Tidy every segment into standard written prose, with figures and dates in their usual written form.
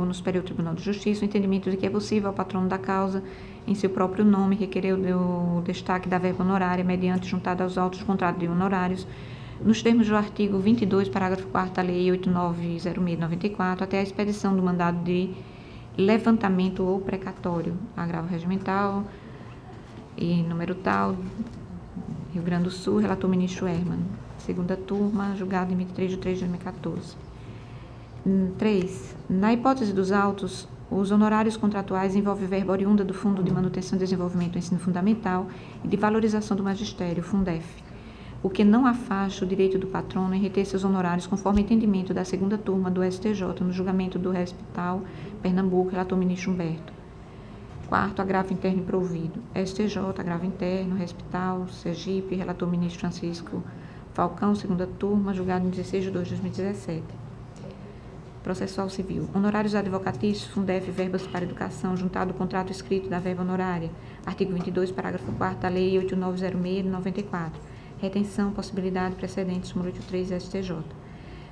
no Superior Tribunal de Justiça o entendimento de que é possível ao patrono da causa, em seu próprio nome, requerer o destaque da verba honorária mediante juntada aos autos de contrato de honorários, nos termos do artigo 22, parágrafo 4º da Lei 8906/94, até a expedição do mandado de levantamento ou precatório, agravo regimental e número tal, Rio Grande do Sul, relator ministro Herman, segunda turma, julgado em 23 de 3 de 2014. 3. Na hipótese dos autos, os honorários contratuais envolvem verba oriunda do Fundo de Manutenção e Desenvolvimento do Ensino Fundamental e de Valorização do Magistério, Fundef, o que não afasta o direito do patrono em reter seus honorários conforme entendimento da segunda turma do STJ no julgamento do Respital, Pernambuco, relator ministro Humberto. 4º, agravo interno improvido. STJ, agravo interno, Respital, Sergipe, relator ministro Francisco Falcão, segunda turma, julgado em 16 de 2 de 2017. Processual civil. Honorários advocatícios, Fundef, verbas para educação, juntado ao contrato escrito da verba honorária. Artigo 22, parágrafo 4º da Lei 8906/94. Retenção, possibilidade, precedente, súmula 83, STJ.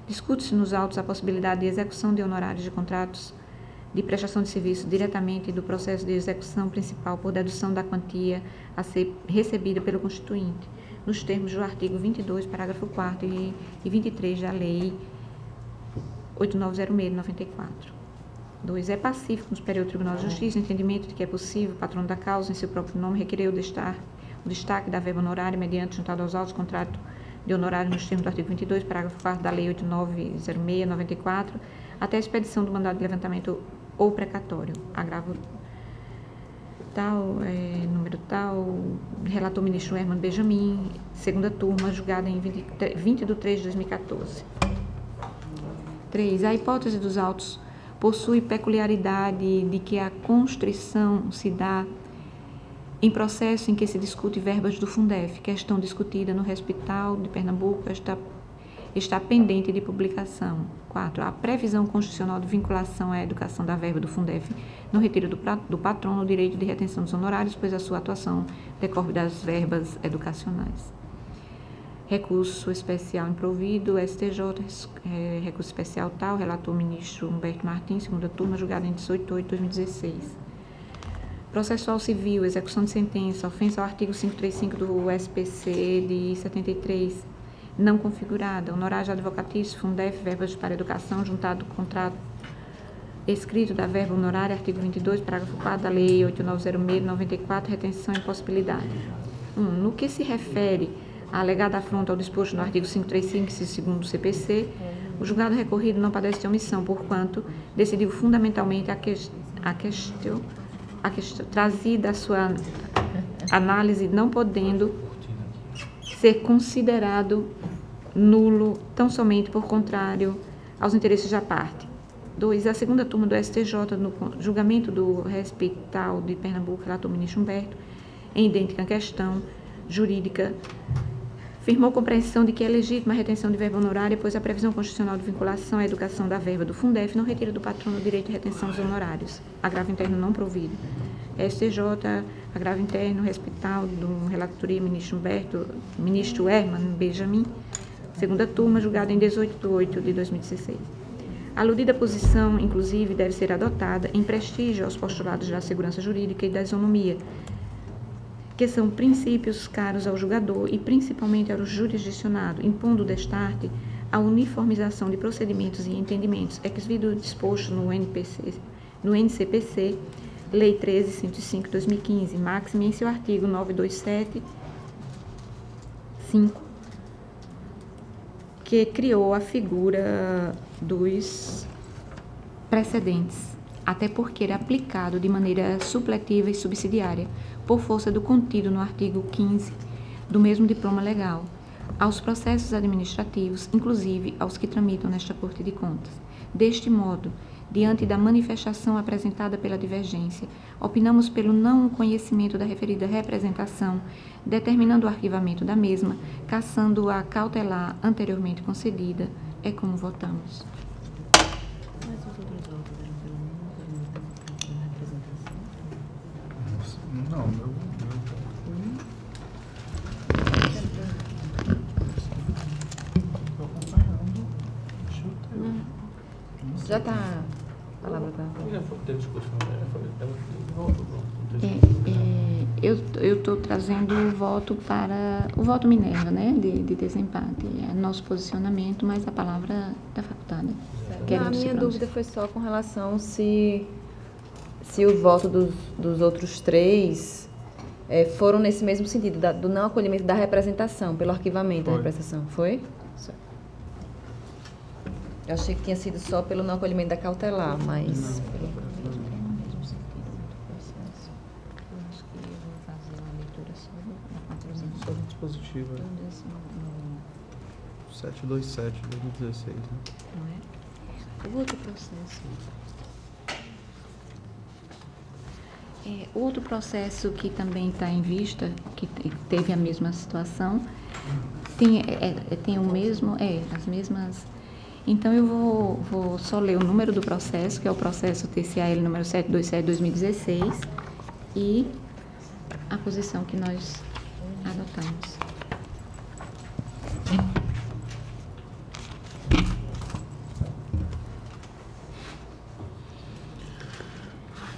Discute-se nos autos a possibilidade de execução de honorários de contratos de prestação de serviço diretamente do processo de execução principal por dedução da quantia a ser recebida pelo constituinte, nos termos do artigo 22, parágrafo 4º e 23 da Lei 8906/94. 2. É pacífico no Superior Tribunal de Justiça o entendimento de que é possível o patrono da causa, em seu próprio nome, requerer o destaque da verba honorária mediante juntado aos autos contrato de honorário nos termos do artigo 22, parágrafo 4º da Lei 8906/94, até a expedição do mandado de levantamento ou precatório. Agravo tal, número tal, relator ministro Herman Benjamin, segunda turma, julgada em 20 de 3 de 2014. 3. A hipótese dos autos possui peculiaridade de que a constrição se dá em processo em que se discute verbas do Fundef, questão discutida no Respital de Pernambuco, está pendente de publicação. 4. A previsão constitucional de vinculação à educação da verba do Fundef no retiro do patrono o direito de retenção dos honorários, pois a sua atuação decorre das verbas educacionais. Recurso especial improvido, STJ, recurso especial tal, relator ministro Humberto Martins, segunda turma, julgado em 18 de 8 de 2016. Processual civil, execução de sentença, ofensa ao artigo 535 do SPC de 73, não configurada, honorários advocatícios, Fundef, verbas para educação, juntado com contrato escrito da verba honorária, artigo 22, parágrafo 4º da Lei 8906/94, retenção e impossibilidade. 1. No que se refere à alegada afronta ao disposto no artigo 535, segundo do CPC, o julgado recorrido não padece de omissão, porquanto decidiu fundamentalmente a questão trazida à sua análise, não podendo ser considerado nulo tão somente por contrário aos interesses da parte. 2. A segunda turma do STJ, no julgamento do Respital de Pernambuco, relator ministro Humberto, em idêntica questão jurídica, firmou compreensão de que é legítima a retenção de verba honorária, pois a previsão constitucional de vinculação à educação da verba do Fundef não retira do patrono o direito de retenção dos honorários. Agravo interno não provido. STJ, agravo interno, Respital, do relatoria ministro Humberto, ministro Herman Benjamin, segunda turma, julgado em 18 de 8 de 2016. A aludida posição, inclusive, deve ser adotada em prestígio aos postulados da segurança jurídica e da isonomia, que são princípios caros ao julgador e principalmente ao jurisdicionado, impondo destarte a uniformização de procedimentos e entendimentos, ex vido disposto no NCPC, Lei 13.105/2015, máxima em seu artigo 927.5, que criou a figura dos precedentes, até porque era aplicado de maneira supletiva e subsidiária, por força do contido no artigo 15 do mesmo diploma legal, aos processos administrativos, inclusive aos que tramitam nesta Corte de Contas. Deste modo, diante da manifestação apresentada pela divergência, opinamos pelo não conhecimento da referida representação, determinando o arquivamento da mesma, cassando a cautelar anteriormente concedida. É como votamos. Mas os outros autos eram pelo não representação? Não, Estou acompanhando. Já está a palavra Otávio? Já foi que teve discussão, já foi. Volta, pronto. Não teve discussão. Eu estou trazendo o voto para o voto Minerva, né, de desempate. É nosso posicionamento, mas a palavra da facultada. A minha dúvida foi só com relação se o voto dos outros três foram nesse mesmo sentido, do não acolhimento da representação, pelo arquivamento da representação. Foi? Eu achei que tinha sido só pelo não acolhimento da cautelar, mas... Só no dispositivo, 727 de 2016, né? Não é? O outro processo... o outro processo que também está em vista, que teve a mesma situação, tem o mesmo, as mesmas... Então, eu vou só ler o número do processo, que é o processo TCAL número 727/2016, e a posição que nós adotamos.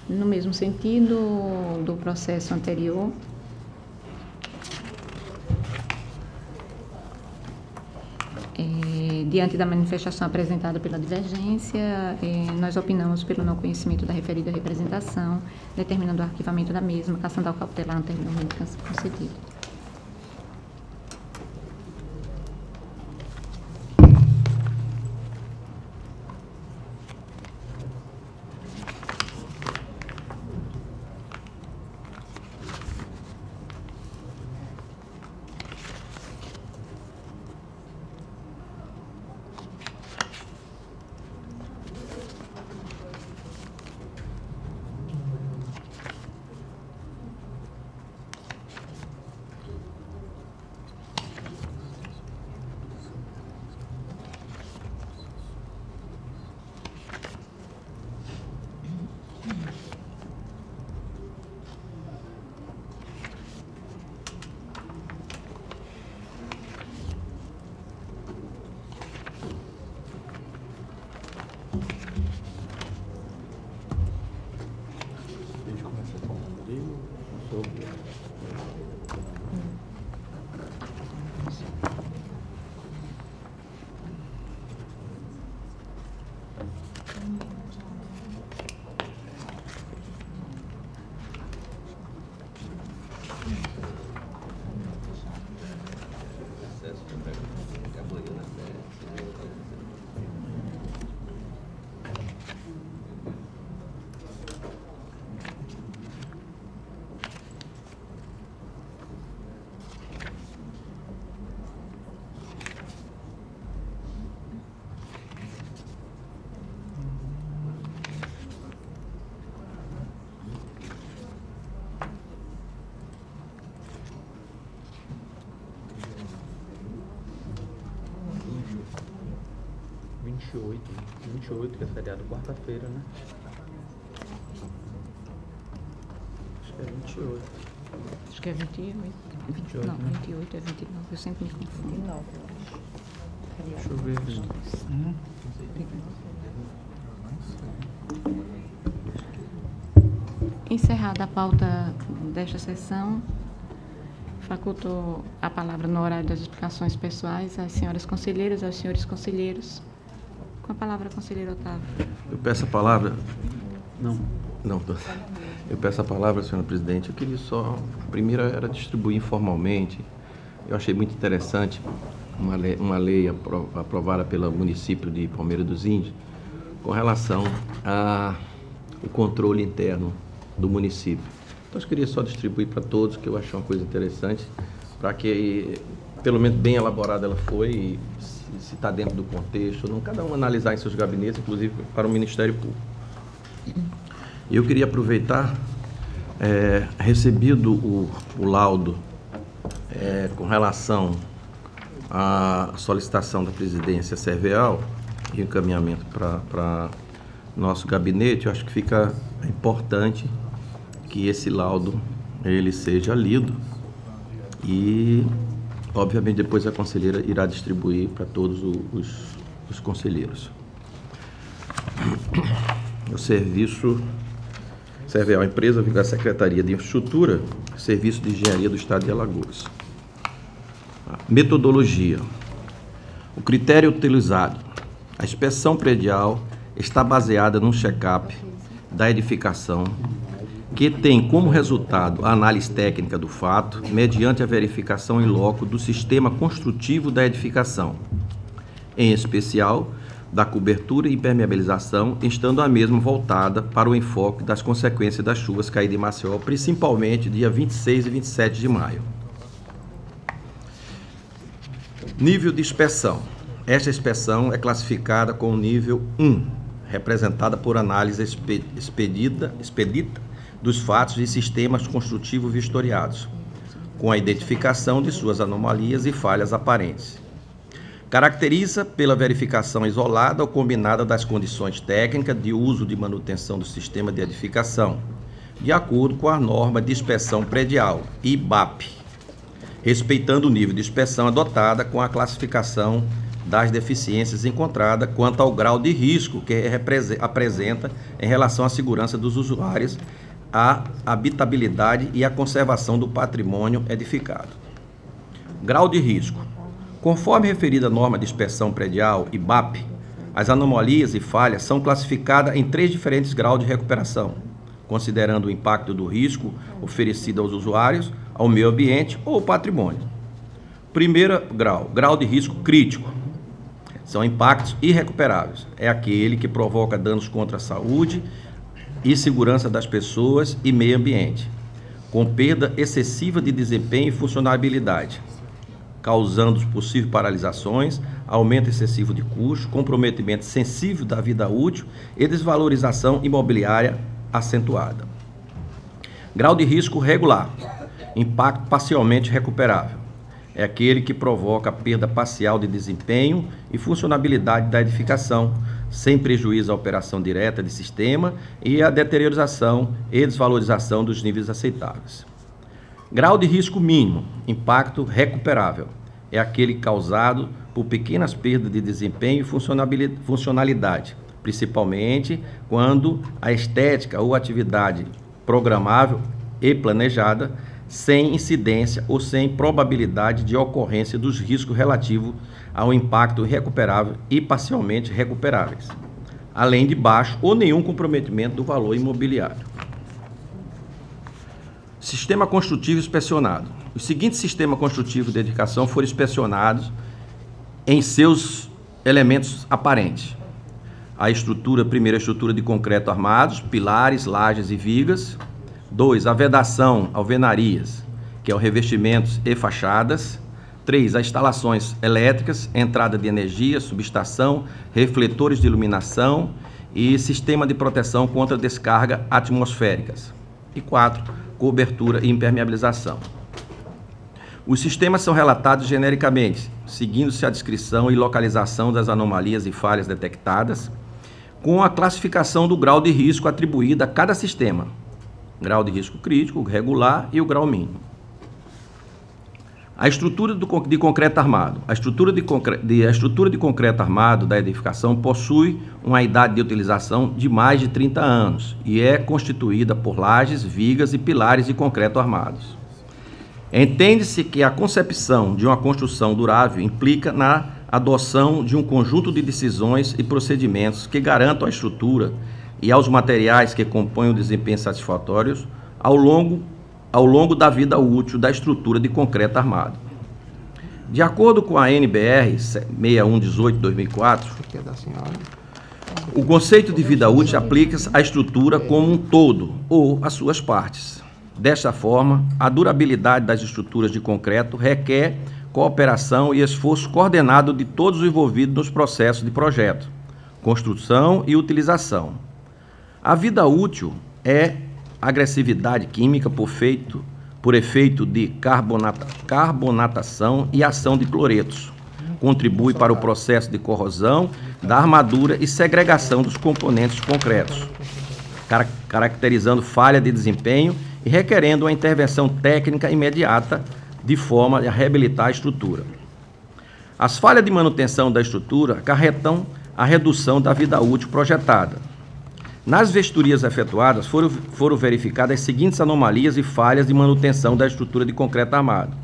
No mesmo sentido do processo anterior, diante da manifestação apresentada pela divergência, nós opinamos pelo não conhecimento da referida representação, determinando o arquivamento da mesma, cassando ao cautelar anteriormente concedido. Vinte e oito, que é feriado quarta-feira, né? Acho que é 28. Acho que é 28. 28, Não, né? 28 é 29, eu sempre me confundo. 29, eu acho. Deixa eu ver aqui. Encerrada a pauta desta sessão, faculto a palavra no horário das explicações pessoais às senhoras conselheiras e aos senhores conselheiros. Com a palavra, conselheiro Otávio. Eu peço a palavra. Não. Não, eu peço a palavra, senhora presidente. Eu queria só. A primeira era distribuir informalmente. Eu achei muito interessante uma lei aprovada pelo município de Palmeira dos Índios com relação ao controle interno do município. Então, eu queria só distribuir para todos, que eu achei uma coisa interessante, para que, pelo menos bem elaborada ela foi, e se está dentro do contexto, não cada um analisar em seus gabinetes, inclusive para o Ministério Público. Eu queria aproveitar, recebido o laudo com relação à solicitação da presidência Cerveal e encaminhamento para nosso gabinete, eu acho que fica importante que esse laudo ele seja lido e, obviamente, depois a conselheira irá distribuir para todos os conselheiros. o serviço serve à empresa da Secretaria de Infraestrutura, Serviço de Engenharia do Estado de Alagoas. Metodologia. O critério utilizado. A inspeção predial está baseada num check-up da edificação que tem como resultado a análise técnica do fato, mediante a verificação in loco do sistema construtivo da edificação, em especial da cobertura e impermeabilização, estando a mesma voltada para o enfoque das consequências das chuvas caídas em Maceió, principalmente dia 26 e 27 de maio. Nível de inspeção. Esta inspeção é classificada com o nível 1, representada por análise expedita dos fatos e sistemas construtivos vistoriados, com a identificação de suas anomalias e falhas aparentes. Caracteriza pela verificação isolada ou combinada das condições técnicas de uso de manutenção do sistema de edificação, de acordo com a norma de inspeção predial, IBAP, respeitando o nível de inspeção adotada com a classificação das deficiências encontradas quanto ao grau de risco que apresenta em relação à segurança dos usuários, a habitabilidade e a conservação do patrimônio edificado. Grau de risco. Conforme referida norma de inspeção predial, IBAP, as anomalias e falhas são classificadas em 3 diferentes graus de recuperação, considerando o impacto do risco oferecido aos usuários, ao meio ambiente ou ao patrimônio. Primeiro grau, grau de risco crítico. São impactos irrecuperáveis. É aquele que provoca danos contra a saúde e segurança das pessoas e meio ambiente, com perda excessiva de desempenho e funcionalidade, causando possíveis paralisações, aumento excessivo de custo, comprometimento sensível da vida útil e desvalorização imobiliária acentuada. Grau de risco regular. Impacto parcialmente recuperável. É aquele que provoca a perda parcial de desempenho e funcionalidade da edificação, sem prejuízo à operação direta de sistema e à deteriorização e desvalorização dos níveis aceitáveis. Grau de risco mínimo, impacto recuperável, é aquele causado por pequenas perdas de desempenho e funcionalidade, principalmente quando a estética ou atividade programável e planejada, sem incidência ou sem probabilidade de ocorrência dos riscos relativos ao impacto irrecuperável e parcialmente recuperáveis, além de baixo ou nenhum comprometimento do valor imobiliário. Sistema construtivo inspecionado. Os seguintes sistemas construtivos de edificação foram inspecionados em seus elementos aparentes. A estrutura, primeira estrutura de concreto armados, pilares, lajes e vigas. 2. A vedação, alvenarias, que é o revestimentos e fachadas. 3. As instalações elétricas, entrada de energia, subestação, refletores de iluminação e sistema de proteção contra descarga atmosféricas. E 4. Cobertura e impermeabilização. Os sistemas são relatados genericamente, seguindo-se a descrição e localização das anomalias e falhas detectadas, com a classificação do grau de risco atribuído a cada sistema. Grau de risco crítico, regular e o grau mínimo. A estrutura de concreto armado. A estrutura de concreto armado da edificação possui uma idade de utilização de mais de 30 anos e é constituída por lajes, vigas e pilares de concreto armados. Entende-se que a concepção de uma construção durável implica na adoção de um conjunto de decisões e procedimentos que garantam a estrutura e aos materiais que compõem o desempenho satisfatórios ao longo da vida útil da estrutura de concreto armado. De acordo com a NBR 6118/2004, o conceito de vida útil aplica-se à estrutura como um todo ou às suas partes. Desta forma, a durabilidade das estruturas de concreto requer cooperação e esforço coordenado de todos os envolvidos nos processos de projeto, construção e utilização. A vida útil é agressividade química por efeito de carbonatação e ação de cloretos. Contribui para o processo de corrosão da armadura e segregação dos componentes concretos, caracterizando falha de desempenho e requerendo uma intervenção técnica imediata de forma a reabilitar a estrutura. As falhas de manutenção da estrutura acarretam a redução da vida útil projetada. Nas vistorias efetuadas, foram verificadas as seguintes anomalias e falhas de manutenção da estrutura de concreto armado.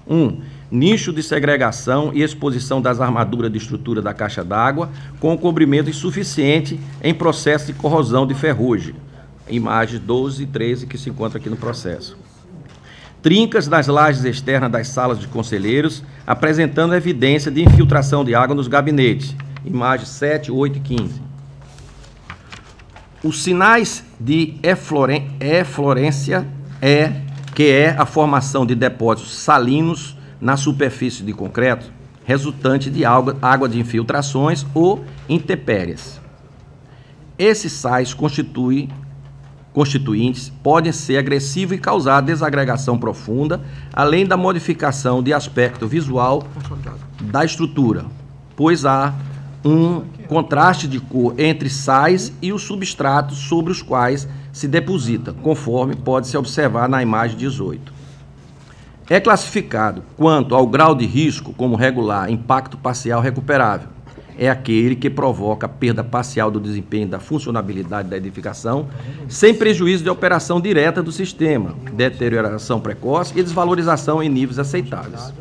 1. Nicho de segregação e exposição das armaduras de estrutura da caixa d'água com cobrimento insuficiente em processo de corrosão de ferrugem. Imagens 12 e 13 que se encontram aqui no processo. Trincas nas lajes externas das salas de conselheiros, apresentando evidência de infiltração de água nos gabinetes. Imagens 7, 8 e 15. Os sinais de eflorescência que é a formação de depósitos salinos na superfície de concreto, resultante de água de infiltrações ou intempéries. Esses sais constituintes podem ser agressivos e causar desagregação profunda, além da modificação de aspecto visual da estrutura, pois há um contraste de cor entre sais e os substratos sobre os quais se deposita, conforme pode-se observar na imagem 18. É classificado, quanto ao grau de risco, como regular, impacto parcial recuperável. É aquele que provoca a perda parcial do desempenho da funcionabilidade da edificação, sem prejuízo de operação direta do sistema, deterioração precoce e desvalorização em níveis aceitáveis.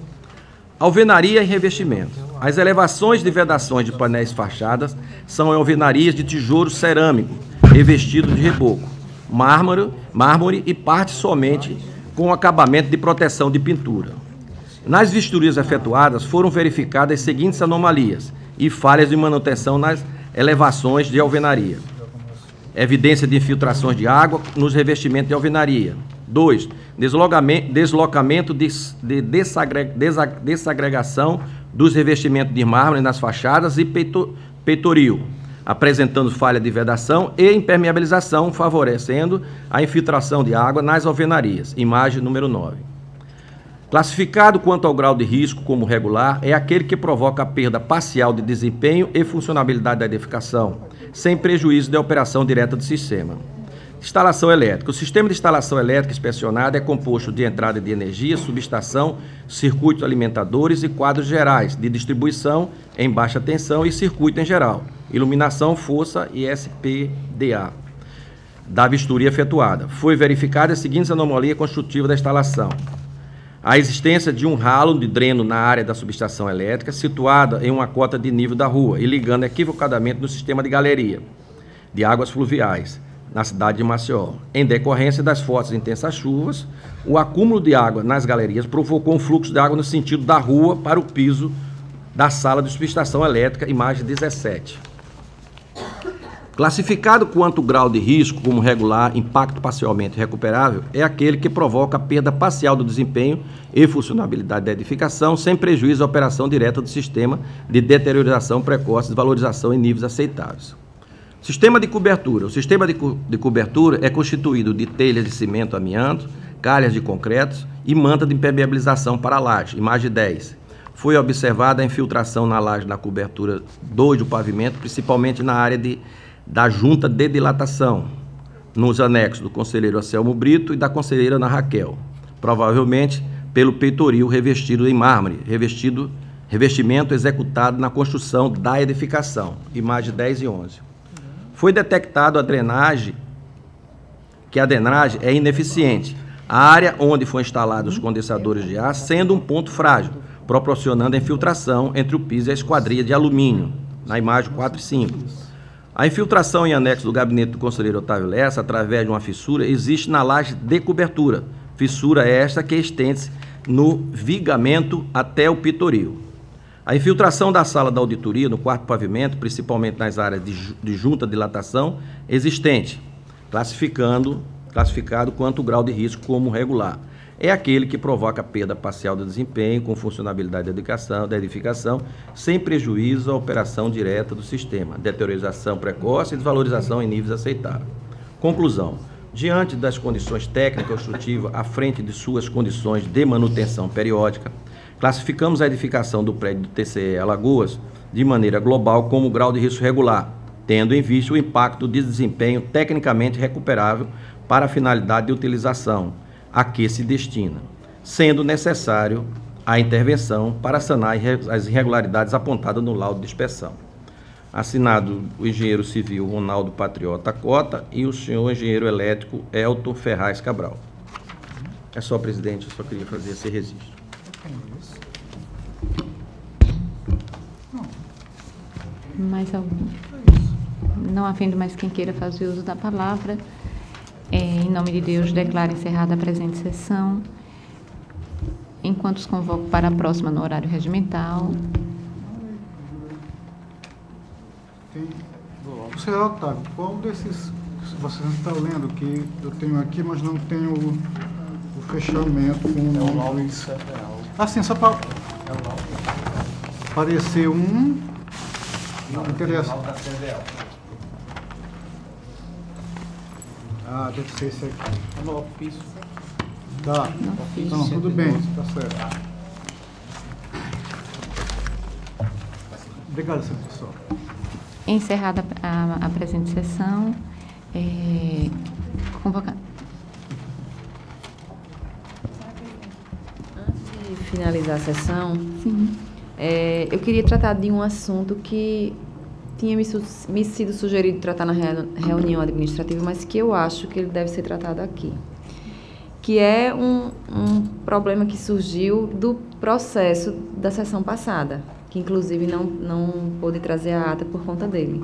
Alvenaria e revestimento. As elevações de vedações de painéis fachadas são alvenarias de tijolo cerâmico, revestido de reboco, mármore e parte somente com acabamento de proteção de pintura. Nas vistorias efetuadas, foram verificadas as seguintes anomalias e falhas de manutenção nas elevações de alvenaria. Evidência de infiltrações de água nos revestimentos de alvenaria. 2. Deslocamento de desagregação dos revestimentos de mármore nas fachadas e peitoril, apresentando falha de vedação e impermeabilização, favorecendo a infiltração de água nas alvenarias. Imagem número 9. Classificado quanto ao grau de risco como regular, é aquele que provoca a perda parcial de desempenho e funcionalidade da edificação, sem prejuízo da operação direta do sistema. Instalação elétrica. O sistema de instalação elétrica inspecionada é composto de entrada de energia, subestação, circuitos alimentadores e quadros gerais de distribuição em baixa tensão e circuito em geral, iluminação, força e SPDA. Da vistoria efetuada, foi verificada a seguinte anomalia construtiva da instalação. A existência de um ralo de dreno na área da subestação elétrica, situada em uma cota de nível da rua e ligando equivocadamente no sistema de galeria de águas fluviais, na cidade de Maceió. Em decorrência das fortes e intensas chuvas, o acúmulo de água nas galerias provocou um fluxo de água no sentido da rua para o piso da sala de subestação elétrica, imagem 17. Classificado quanto grau de risco como regular, impacto parcialmente recuperável, é aquele que provoca a perda parcial do desempenho e funcionalidade da edificação, sem prejuízo à operação direta do sistema de deterioração precoce e desvalorização em níveis aceitáveis. Sistema de cobertura. O sistema de cobertura é constituído de telhas de cimento amianto, calhas de concreto e manta de impermeabilização para a laje, imagem 10. Foi observada a infiltração na laje na cobertura 2 do pavimento, principalmente na área da junta de dilatação, nos anexos do conselheiro Anselmo Brito e da conselheira Ana Raquel, provavelmente pelo peitoril revestido em mármore, revestimento executado na construção da edificação, imagem 10 e 11. Foi detectado que a drenagem é ineficiente, a área onde foram instalados os condensadores de ar sendo um ponto frágil, proporcionando a infiltração entre o piso e a esquadria de alumínio, na imagem 4 e 5. A infiltração em anexo do gabinete do conselheiro Otávio Lessa, através de uma fissura, existe na laje de cobertura, fissura esta que estende-se no vigamento até o peitoril. A infiltração da sala da auditoria no quarto pavimento, principalmente nas áreas de junta de dilatação, existente, classificado quanto o grau de risco como regular. É aquele que provoca perda parcial do desempenho com funcionalidade da edificação, sem prejuízo à operação direta do sistema, deteriorização precoce e desvalorização em níveis aceitáveis. Conclusão. Diante das condições técnicas construtivas à frente de suas condições de manutenção periódica, classificamos a edificação do prédio do TCE Alagoas de maneira global como grau de risco regular, tendo em vista o impacto de desempenho tecnicamente recuperável para a finalidade de utilização a que se destina, sendo necessário a intervenção para sanar as irregularidades apontadas no laudo de inspeção. Assinado o engenheiro civil Ronaldo Patriota Cota e o senhor engenheiro elétrico Elton Ferraz Cabral. É só, presidente, eu só queria fazer esse registro. Mais algum? Não havendo mais quem queira fazer uso da palavra, em nome de Deus, declaro encerrada a presente sessão. Enquanto os convoco para a próxima no horário regimental. Senhor Otávio, qual desses você está lendo que eu tenho aqui, mas não tenho o fechamento com o nome Luiz? Assim, só para aparecer um interessante. Ah, deve ser esse aqui. Tá, então, tudo bem, tá certo. Obrigado, senhor professor. Encerrada a presente sessão, convocado. Antes de finalizar a sessão, Sim. eu queria tratar de um assunto que tinha me sido sugerido tratar na reunião administrativa, mas que eu acho que ele deve ser tratado aqui. Que é um problema que surgiu do processo da sessão passada, que inclusive não pôde trazer a ata por conta dele.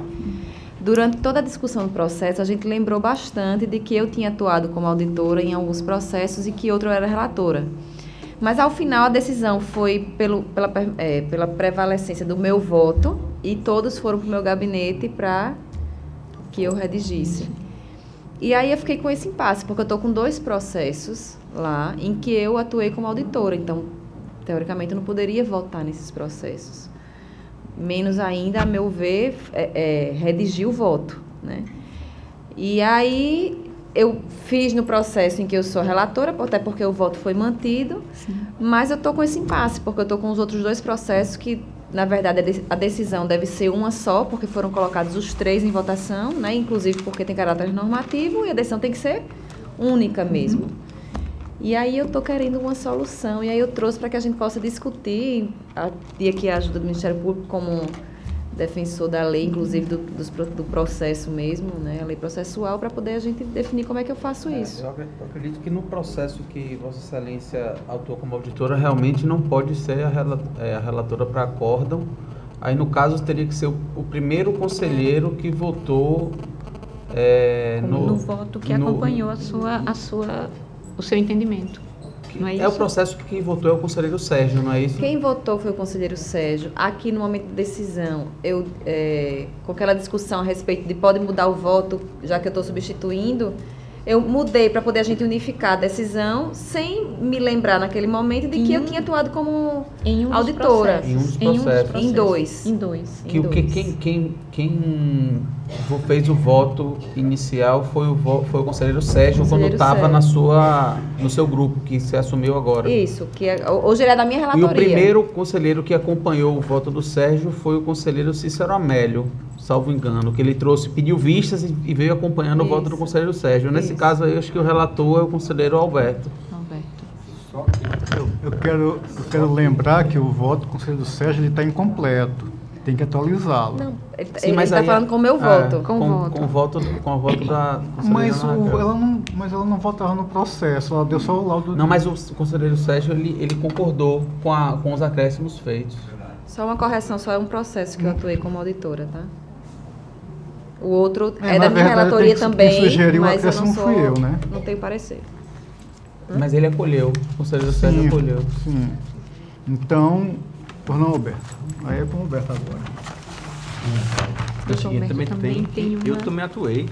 Durante toda a discussão do processo, a gente lembrou bastante de que eu tinha atuado como auditora em alguns processos e que outro era relatora. Mas, ao final, a decisão foi pela prevalecência do meu voto e todos foram para o meu gabinete para que eu redigisse. E aí eu fiquei com esse impasse, porque eu estou com 2 processos lá em que eu atuei como auditora. Então, teoricamente, eu não poderia votar nesses processos. Menos ainda, a meu ver, redigir o voto, né? E aí, eu fiz no processo em que eu sou relatora, até porque o voto foi mantido, sim, mas eu estou com esse impasse, porque eu estou com os outros 2 processos que, na verdade, a decisão deve ser uma só, porque foram colocados os 3 em votação, né? Inclusive porque tem caráter normativo, e a decisão tem que ser única mesmo. E aí eu estou querendo uma solução, e aí eu trouxe para que a gente possa discutir, e aqui a ajuda do Ministério Público como defensor da lei, inclusive do processo mesmo, né, a lei processual, para poder a gente definir como é que eu faço isso. Eu acredito que no processo que Vossa Excelência atuou como auditora, realmente não pode ser a relatora para acórdão. Aí, no caso, teria que ser o primeiro conselheiro que votou no voto que acompanhou o seu entendimento. Não é isso? É o processo que quem votou é o conselheiro Sérgio, não é isso? Quem votou foi o conselheiro Sérgio. Aqui, no momento de decisão, com aquela discussão a respeito de pode mudar o voto, já que eu estou substituindo, eu mudei para poder a gente unificar a decisão, sem me lembrar naquele momento de que eu tinha atuado como auditora. Em um dos processos. Em dois. Quem fez o voto inicial foi o conselheiro Sérgio, quando estava no seu grupo, que se assumiu agora. Isso, hoje ele é da minha relatoria. E o primeiro conselheiro que acompanhou o voto do Sérgio foi o conselheiro Cícero Amélio, salvo engano, que ele pediu vistas e veio acompanhando o voto do conselheiro Sérgio. Nesse caso aí, acho que o relator é o conselheiro Alberto. Eu quero lembrar que o voto do conselheiro Sérgio está incompleto. Tem que atualizá-lo. Não, ele está falando com o meu voto. Com o voto da conselheira. Mas ela não votava no processo, ela deu só o laudo. Não, mas o conselheiro Sérgio, ele concordou com os acréscimos feitos. Só uma correção, só é um processo que eu atuei como auditora, tá? O outro é da minha relatoria também, mas eu não fui eu, né? Não tenho parecer. Mas ele acolheu, o conselheiro Sérgio acolheu. Sim. Então, por não, Alberto. Aí é com o Alberto agora. Eu também atuei,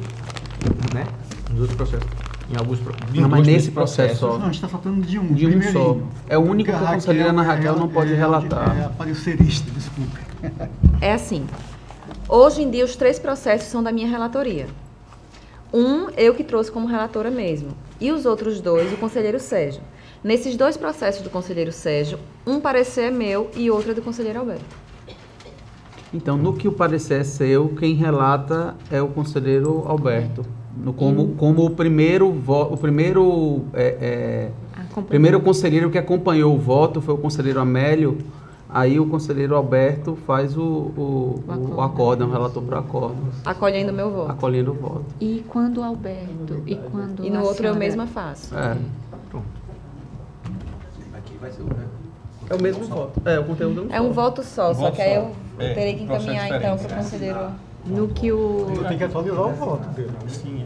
né? Nos outros processos. Em alguns Não, mas nesse processo só. Não, a gente está falando de um. De um só. É o único que a conselheira Ana Raquel não pode relatar. É aparecerista, desculpe. É assim. Hoje em dia, os 3 processos são da minha relatoria. Eu que trouxe como relatora mesmo. E os outros 2, o conselheiro Sérgio. Nesses 2 processos do conselheiro Sérgio, um parecer é meu e outro é do conselheiro Alberto. Então, no que o parecer é seu, quem relata é o conselheiro Alberto. Como o primeiro conselheiro que acompanhou o voto foi o conselheiro Amélio. Aí o conselheiro Alberto faz o acórdão, o relator para acórdão, Acolhendo o meu voto. acolhendo o voto. E quando o Alberto e quando E no a outro eu senhora- mesma faço. É. É o mesmo voto. É, o conteúdo é um É um voto só Voto que aí só. eu É, terei que processo encaminhar então diferente. para o conselheiro. No que o... Tem que atualizar o voto dele. Sim,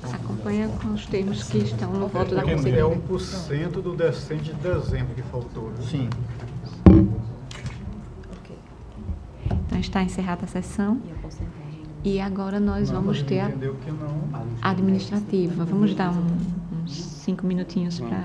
Se acompanha com os termos que estão no voto da É conselheira. 1% do decente de dezembro que faltou. Viu? sim. Então está encerrada a sessão. E a porcentagem? E agora nós vamos ter a Entendeu que não. administrativa. Vamos dar uns 5 minutinhos para